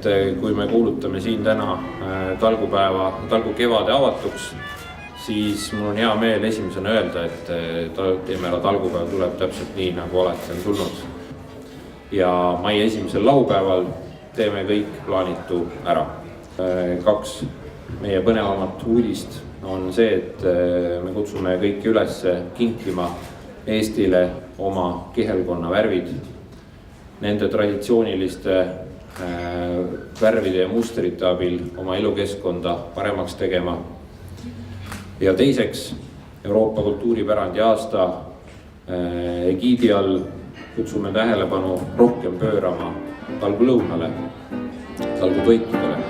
et kui me kuulutame siin täna talgu kevade avatuks, siis mul on hea meel esimesena öelda, et Teemera talgupäev tuleb täpselt nii, nagu alati on tulnud. Ja mai esimesel laupäeval teeme kõik plaanitu ära. 2 meie põnevamat uudist on see, et me kutsume kõiki üles kinkima Eestile oma kihelkonna värvid, nende traditsiooniliste värvide ja mustrite abil oma elukeskkonda paremaks tegema. Ja teiseks, Euroopa kultuuripärandi aasta egiidi all kutsume tähelepanu rohkem pöörama talgulõunale, talgutoitudele.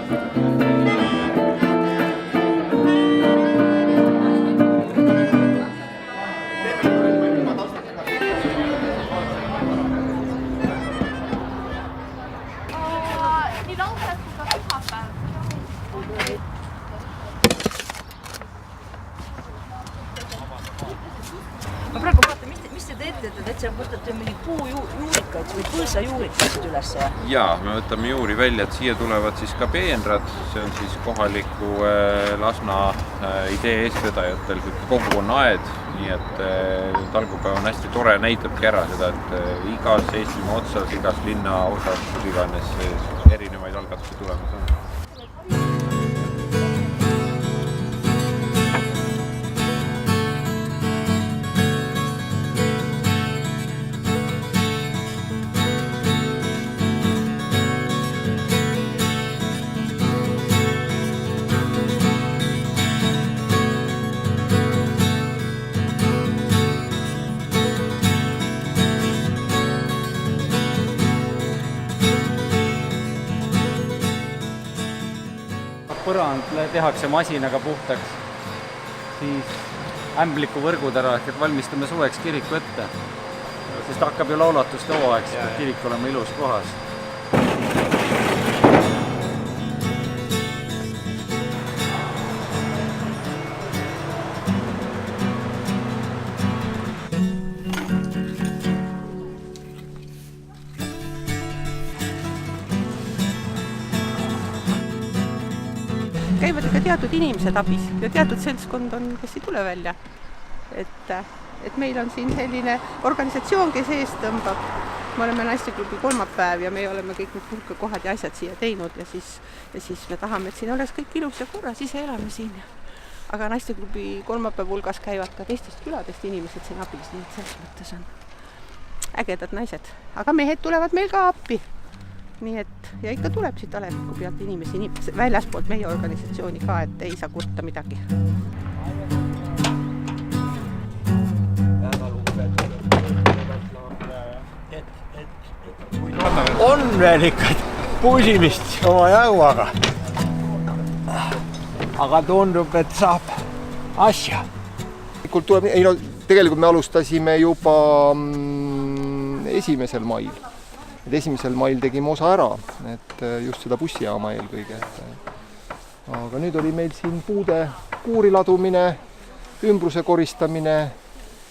Ma praegu vaatan, mis te teete, et see võtate mingi puujuurikaid või põõsajuurikaid üles? Jaa, me võtame juuri välja, et siia tulevad siis ka peenrad. See on siis kohaliku Lasna idee eestvedajatel kogukonna aed. Nii et talgupäev on hästi tore, näitabki ära seda, et igas Eestimaa otsas, igas linna osas, kus iganes erinevaid algatusi tulemas on. Põrand tehakse masinaga puhtaks, siis ämbliku võrgud ära, et valmistame suveks kiriku ette, sest hakkab ju laulatuste hooaeg, et kirik olema ilus kohas. Käivad ikka teatud inimesed abis ja teatud seltskond on, kes ei tule välja. Et meil on siin selline organisatsioon, kes eest tõmbab. Me oleme naisteklubi kolmapäev ja me oleme kõik need pulkakohad ja asjad siia teinud ja siis me tahame, et siin oleks kõik ilus ja korras, ise elame siin. Aga naisteklubi kolmapäev hulgas käivad ka teistest küladest inimesed siin abis, nii et selles mõttes on ägedad naised. Aga mehed tulevad meil ka appi. Nii et, ja ikka tuleb siit Aleviku pealt inimesi väljaspoolt meie organisatsiooni ka, et ei saa kurta midagi. On veel ikka puusimist oma jõuaga. Aga tundub, et saab asja. Tegelikult me alustasime juba 1. mail. 1. mail tegime osa ära, et just seda bussijaama eelkõige. Aga nüüd oli meil siin puude kuuri ladumine, ümbruse koristamine,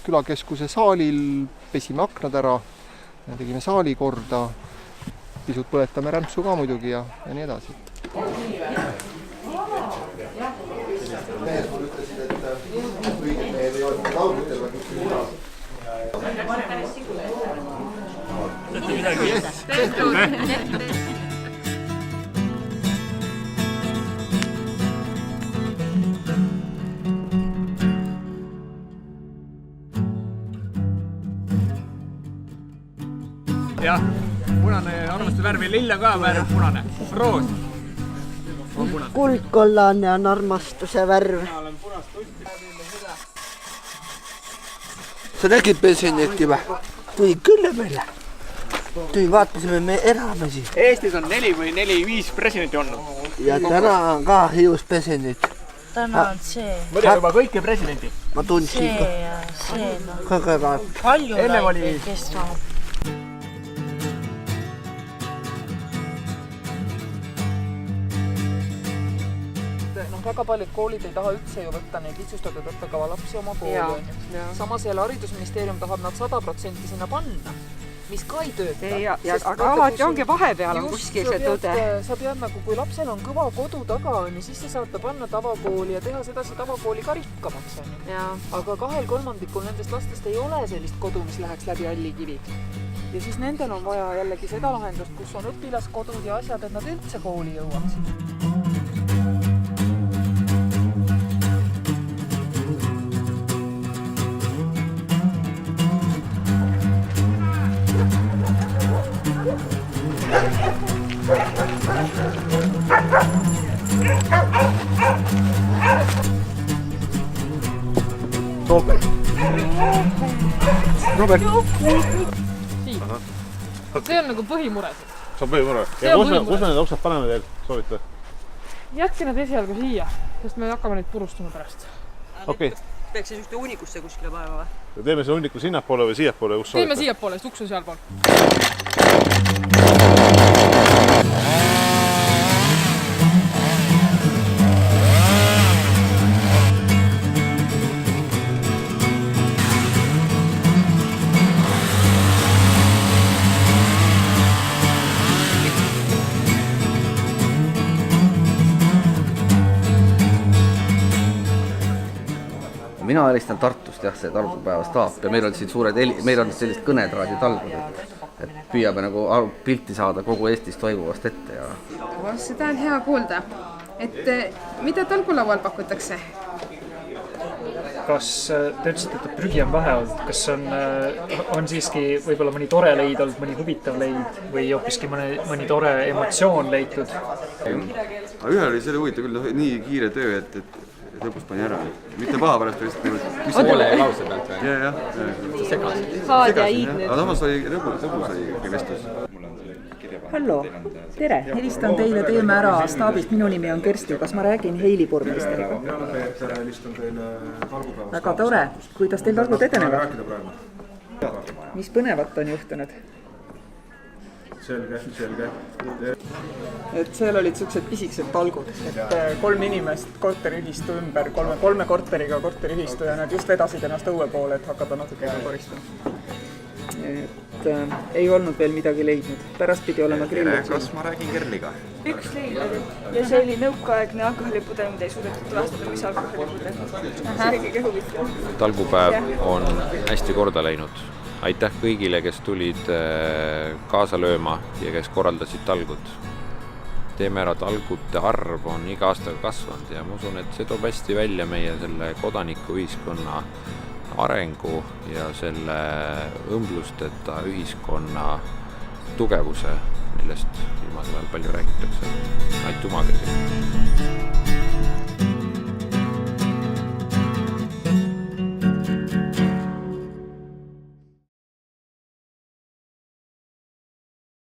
külakeskuse saalil, pesime aknad ära, tegime saali korda, pisut põletame rämpsu ka muidugi ja nii edasi. Mehed mul ütlesid, et õiged mehed ei olnud laulutel, vaid üks muna. Jah, punane armaste värvi, lill on ka värv punane, roos. Kuldkollane on armastuse värv. Sa nägid presidenti või? Tuli küll meile. Tuli vaatasime, me elame siin. Eestis on 4 või 4-5 presidenti olnud. Ja täna on ka hius president. Täna on see. Ma tean juba kõiki presidenti. Ma tundsin ka. See ja see. Kõigepealt. Palju näid, kes saab. Väga paljud koolid ei taha üldse ju võtta neid lihtsustatud õppekava lapsi oma kooli. Samas jälle haridusministeerium tahab nad 100% sinna panna. mis ka ei tööta. Aga alati ongi vahepeal on kuskil see tõde. Sa pead nagu, kui lapsel on kõva kodu taga, on, siis sa saad ta panna tavakooli ja teha sedasi tavakooli ka rikkamaks. Aga 2/3 nendest lastest ei ole sellist kodu, mis läheks läbi allikivi. Ja siis nendel on vaja jällegi seda lahendust, kus on õpilaskodud ja asjad, et nad üldse kooli jõuaksid. Robert. See on nagu põhimure. See on põhimure. Ja kus me need oksad paneme teil, soovite? Jätke need esialgu siia, sest me hakkame neid purustama pärast. Okei. Peaks siis ühte uunikusse kuskile panema või? Teeme see hunniku sinnapoole või siiapoole, kus soovite? Teeme siiapoole, sest uks on sealpool. Mina helistan Tartust, jah, see talgupäeva staap ja meil on siin meil on sellised kõnetraadi talgud, et püüame nagu pilti saada kogu Eestis toimuvast ette ja... Seda on hea kuulda. Et mida talgulaual pakutakse? Kas te ütlesite, et prügi on vähe olnud? Kas on siiski võib-olla mõni tore leid olnud, mõni huvitav leid või hoopiski mõni tore emotsioon leitud? Ühel oli selle huvitav küll, nii kiire töö, et lõpus pani ära. Mitte paha pärast, lihtsalt poole lause pealt või? Jah. Haad ja iid nüüd. Aga samas oli lõbus oli vestlus. Hallo, tere, helistan teile, teeme ära staabist, minu nimi on Kersti, kas ma räägin Heili burmesteriga? Väga tore, kuidas teil talgud edenevad? Mis põnevat on juhtunud? Selge. Et seal olid sellised pisikesed talgud, et 3 inimest korteriühistu ümber, kolme korteriga korteriühistu ja nad just vedasid ennast õue poole, et hakata natuke koristama. Et ei olnud veel midagi leidnud, pärast pidi olema grillid. Kas ma räägin Kerliga? Üks leidnud ja see oli nõukaaegne alkoholipudel, mida ei suudetud tuvastada, mis alkoholipudel. See oli kõige huvitav. Talgupäev on hästi korda läinud. Aitäh kõigile, kes tulid kaasa lööma ja kes korraldasid talgud. Teeme ära talgute arv on iga aastaga kasvanud ja ma usun, et see toob hästi välja meie selle kodanikuühiskonna arengu ja selle õmblusteta ühiskonna tugevuse, millest viimasel ajal palju räägitakse. Aitüma kõigile!